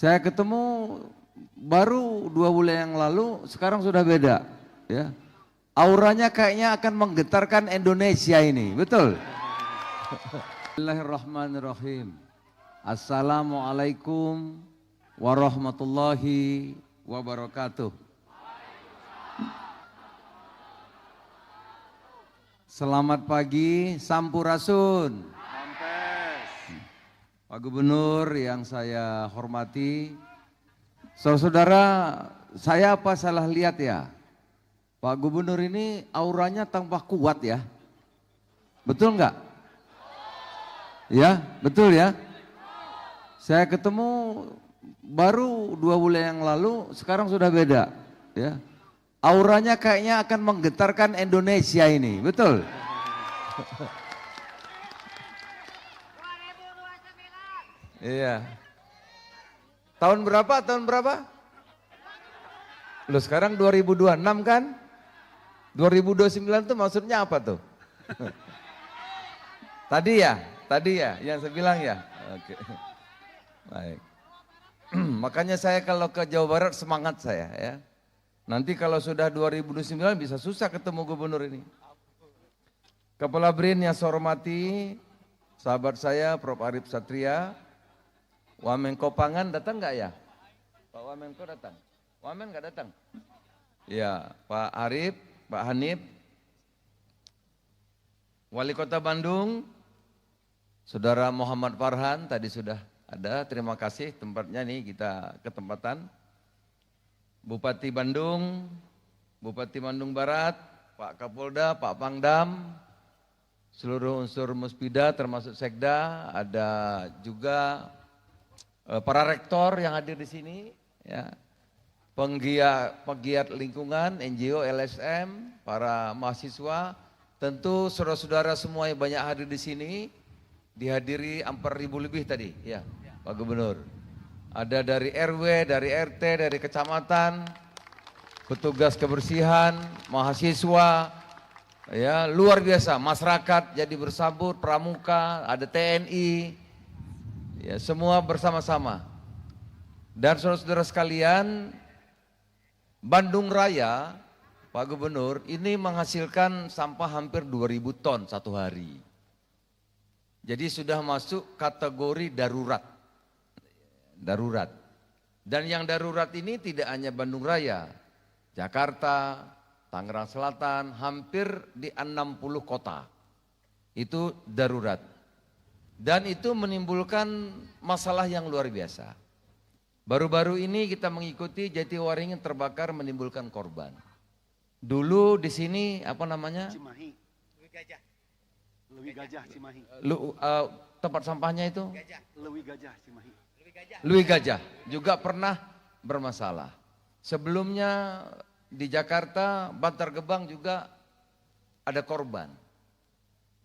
Saya ketemu baru 2 bulan yang lalu, sekarang sudah beda. Ya, auranya kayaknya akan menggetarkan Indonesia ini, betul? Bismillahirrahmanirrahim. Assalamualaikum warahmatullahi wabarakatuh. Selamat pagi, Sampurasun. Pak Gubernur yang saya hormati, saudara-saudara, saya apa salah lihat ya? Pak Gubernur ini auranya tampak kuat ya, betul nggak? Ya, betul ya. Saya ketemu baru 2 bulan yang lalu, sekarang sudah beda. Ya, auranya kayaknya akan menggetarkan Indonesia ini, betul? Iya. Tahun berapa? Tahun berapa? Loh sekarang 2026 kan? 2029 tuh maksudnya apa tuh? Tadi ya, yang saya bilang ya. Oke. Baik. Makanya saya kalau ke Jawa Barat semangat saya ya. Nanti kalau sudah 2029 bisa susah ketemu gubernur ini. Kepala BRIN yang saya hormati, sahabat saya Prof. Arif Satria, Wamenko Pangan datang nggak ya? Pak Wamenko datang? Wamen nggak datang? Ya, Pak Arif, Pak Hanif, Wali Kota Bandung, Saudara Muhammad Farhan tadi sudah ada, terima kasih tempatnya nih kita ketempatan. Bupati Bandung, Bupati Bandung Barat, Pak Kapolda, Pak Pangdam, seluruh unsur Muspida termasuk Sekda, ada juga para rektor yang hadir di sini, ya, penggiat lingkungan, NGO, LSM, para mahasiswa, tentu saudara-saudara semua yang banyak hadir di sini, dihadiri 4.000 lebih tadi, ya, Pak Gubernur. Ada dari RW, dari RT, dari kecamatan, petugas kebersihan, mahasiswa, ya luar biasa, masyarakat jadi bersambut, pramuka, ada TNI. Ya, semua bersama-sama. Dan saudara-saudara sekalian, Bandung Raya, Pak Gubernur, ini menghasilkan sampah hampir 2.000 ton satu hari. Jadi sudah masuk kategori darurat. Darurat. Dan yang darurat ini tidak hanya Bandung Raya, Jakarta, Tangerang Selatan, hampir di 60 kota. Itu darurat. Dan itu menimbulkan masalah yang luar biasa. Baru-baru ini kita mengikuti Jatiwaringin terbakar menimbulkan korban. Dulu di sini apa namanya? Cimahi. Lewi Gajah Cimahi. Tempat sampahnya itu? Lewi Gajah Cimahi. Lewi Gajah juga pernah bermasalah. Sebelumnya di Jakarta, Bantar Gebang juga ada korban.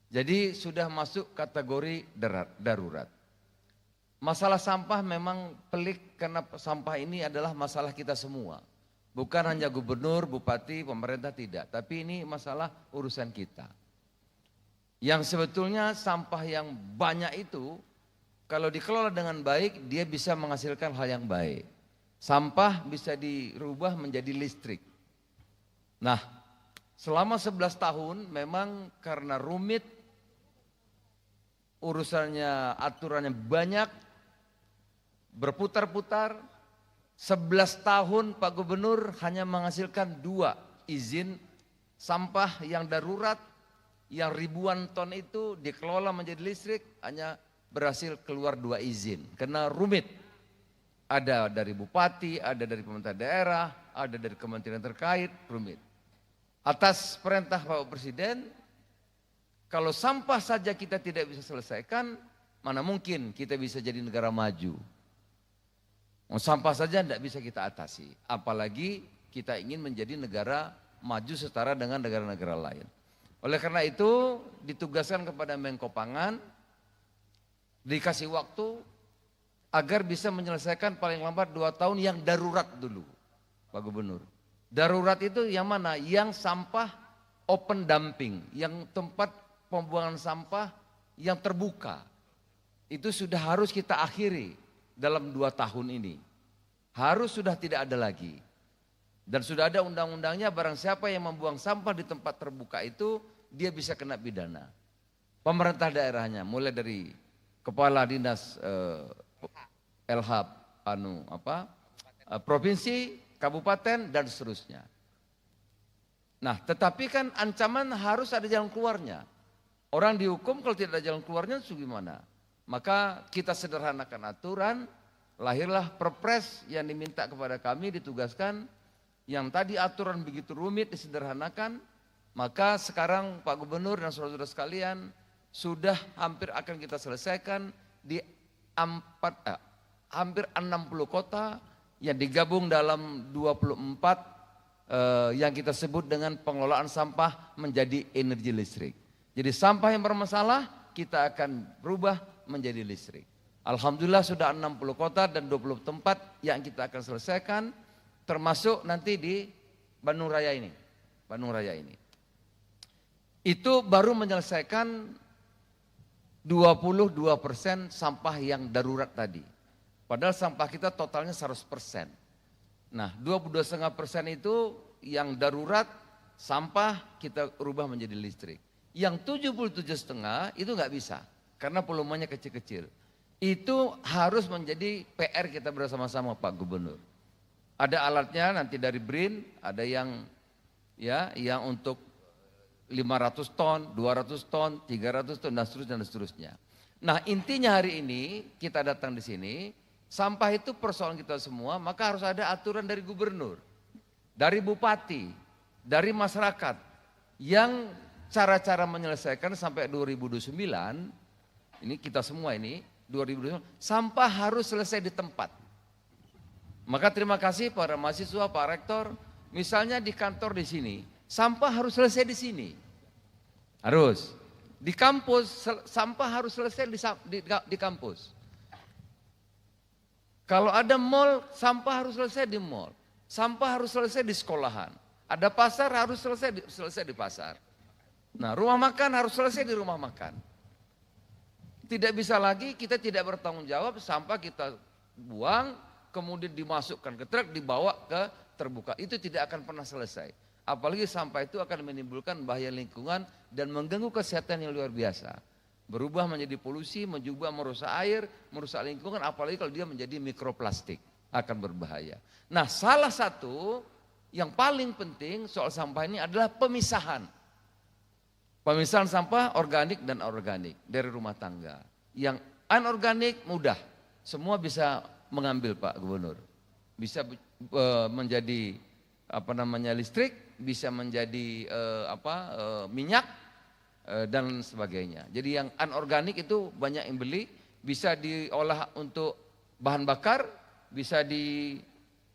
Jadi sudah masuk kategori darurat. Masalah sampah memang pelik karena sampah ini adalah masalah kita semua. Bukan hanya gubernur, bupati, pemerintah tidak. Tapi ini masalah urusan kita. Yang sebetulnya sampah yang banyak itu kalau dikelola dengan baik dia bisa menghasilkan hal yang baik. Sampah bisa dirubah menjadi listrik. Nah, selama 11 tahun memang karena rumit, urusannya, aturannya banyak, berputar-putar, 11 tahun Pak Gubernur hanya menghasilkan 2 izin sampah yang darurat, yang ribuan ton itu dikelola menjadi listrik, hanya berhasil keluar 2 izin, karena rumit. Ada dari bupati, ada dari pemerintah daerah, ada dari kementerian terkait, rumit. Atas perintah Bapak Presiden, kalau sampah saja kita tidak bisa selesaikan, mana mungkin kita bisa jadi negara maju. Sampah saja tidak bisa kita atasi, apalagi kita ingin menjadi negara maju setara dengan negara-negara lain. Oleh karena itu ditugaskan kepada Menko Pangan, dikasih waktu agar bisa menyelesaikan paling lambat 2 tahun yang darurat dulu, Pak Gubernur. Darurat itu yang mana? Yang sampah open dumping, yang tempat pembuangan sampah yang terbuka. Itu sudah harus kita akhiri. dalam 2 tahun ini. Harus sudah tidak ada lagi. Dan sudah ada undang-undangnya, barang siapa yang membuang sampah di tempat terbuka itu, dia bisa kena pidana. Pemerintah daerahnya, mulai dari kepala dinas LH, provinsi, kabupaten, dan seterusnya. Nah, tetapi kan ancaman harus ada jalan keluarnya. Orang dihukum kalau tidak ada jalan keluarnya, itu gimana? Maka kita sederhanakan aturan, lahirlah perpres yang diminta kepada kami, ditugaskan. Yang tadi aturan begitu rumit disederhanakan, maka sekarang Pak Gubernur dan saudara-saudara sekalian sudah hampir akan kita selesaikan di hampir 60 kota yang digabung dalam 24 yang kita sebut dengan pengelolaan sampah menjadi energi listrik. Jadi sampah yang bermasalah kita akan berubah menjadi listrik. Alhamdulillah sudah 60 kota dan 20 tempat yang kita akan selesaikan, termasuk nanti di Bandung Raya ini. Itu baru menyelesaikan 22% sampah yang darurat tadi. Padahal sampah kita totalnya 100%. Nah, 22,5% itu yang darurat sampah kita rubah menjadi listrik. Yang 77,5 itu nggak bisa karena volumenya kecil-kecil. Itu harus menjadi PR kita bersama-sama Pak Gubernur. Ada alatnya nanti dari BRIN, ada yang untuk 500 ton, 200 ton, 300 ton, dan seterusnya. Nah, intinya hari ini kita datang di sini, sampah itu persoalan kita semua, maka harus ada aturan dari gubernur, dari bupati, dari masyarakat, yang cara-cara menyelesaikan sampai 2029, ini kita semua ini, 2029, sampah harus selesai di tempat. Maka terima kasih para mahasiswa, Pak Rektor, misalnya di kantor di sini, sampah harus selesai di sini. Harus. Di kampus, sampah harus selesai di kampus. Kalau ada mall, sampah harus selesai di mall. Sampah harus selesai di sekolahan. Ada pasar harus selesai di pasar. Nah, rumah makan harus selesai di rumah makan. Tidak bisa lagi kita tidak bertanggung jawab, sampah kita buang, kemudian dimasukkan ke truk, dibawa ke terbuka. Itu tidak akan pernah selesai. Apalagi sampah itu akan menimbulkan bahaya lingkungan dan mengganggu kesehatan yang luar biasa. Berubah menjadi polusi, juga merusak air, merusak lingkungan, apalagi kalau dia menjadi mikroplastik, akan berbahaya. Nah, salah satu yang paling penting soal sampah ini adalah pemisahan. Pemisahan sampah organik dan anorganik dari rumah tangga. Yang anorganik mudah, semua bisa mengambil Pak Gubernur. Bisa menjadi listrik, bisa menjadi minyak dan sebagainya. Jadi yang anorganik itu banyak yang beli, bisa diolah untuk bahan bakar, bisa di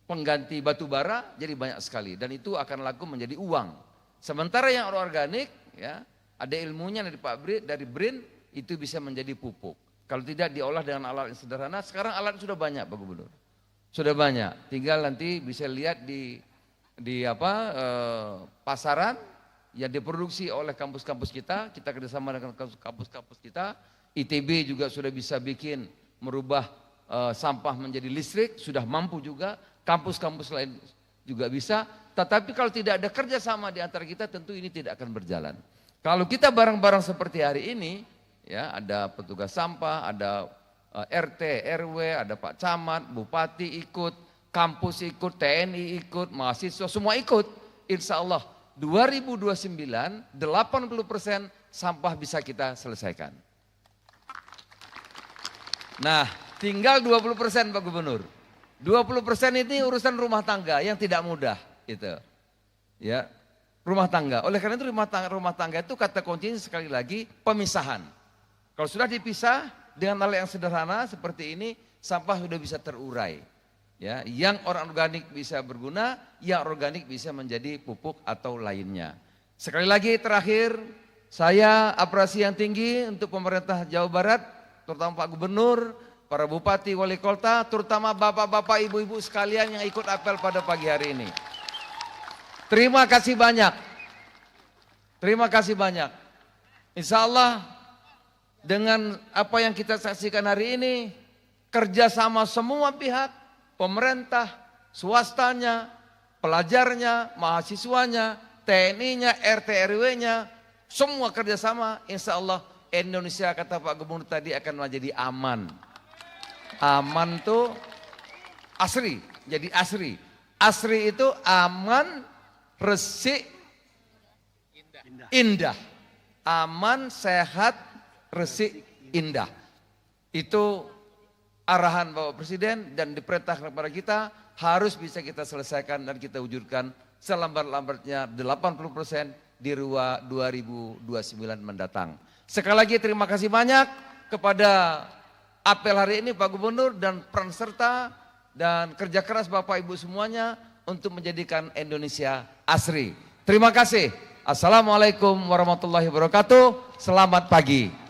pengganti batu bara, jadi banyak sekali dan itu akan laku menjadi uang. Sementara yang organik ya, ada ilmunya dari BRIN itu bisa menjadi pupuk. Kalau tidak diolah dengan alat yang sederhana, sekarang alat sudah banyak Pak Gubernur. Sudah banyak, tinggal nanti bisa lihat di pasaran yang diproduksi oleh kampus-kampus kita kerjasama dengan kampus-kampus kita. ITB juga sudah bisa bikin merubah sampah menjadi listrik, sudah mampu juga, kampus-kampus lain juga bisa. Tetapi kalau tidak ada kerjasama di antara kita, tentu ini tidak akan berjalan. Kalau kita bareng-bareng seperti hari ini, ya ada petugas sampah, ada RT, RW, ada Pak Camat, Bupati ikut, kampus ikut, TNI ikut, mahasiswa semua ikut. Insya Allah 2029 80% sampah bisa kita selesaikan. Nah, tinggal 20% Pak Gubernur. 20% ini urusan rumah tangga yang tidak mudah, gitu. Ya, rumah tangga. Oleh karena itu rumah tangga itu kata kuncinya sekali lagi pemisahan. Kalau sudah dipisah dengan hal yang sederhana seperti ini, sampah sudah bisa terurai. Ya, yang organik bisa berguna, yang organik bisa menjadi pupuk atau lainnya. Sekali lagi terakhir, saya apresiasi yang tinggi untuk pemerintah Jawa Barat, terutama Pak Gubernur, para bupati, wali kota, terutama bapak-bapak, ibu-ibu sekalian yang ikut apel pada pagi hari ini. Terima kasih banyak. Terima kasih banyak. Insya Allah dengan apa yang kita saksikan hari ini, kerjasama semua pihak, pemerintah, swastanya, pelajarnya, mahasiswanya, TNI-nya, RT RW-nya, semua kerjasama, insya Allah Indonesia, kata Pak Gubernur tadi, akan menjadi aman. Aman tuh asri, jadi asri. Asri itu aman, resik, indah. Aman, sehat, resik, indah. Itu arahan Bapak Presiden dan diperintahkan kepada kita, harus bisa kita selesaikan dan kita wujudkan selambat-lambatnya 80% di 2029 mendatang. Sekali lagi terima kasih banyak kepada apel hari ini Pak Gubernur dan peran serta dan kerja keras Bapak Ibu semuanya untuk menjadikan Indonesia asri. Terima kasih. Assalamualaikum warahmatullahi wabarakatuh. Selamat pagi.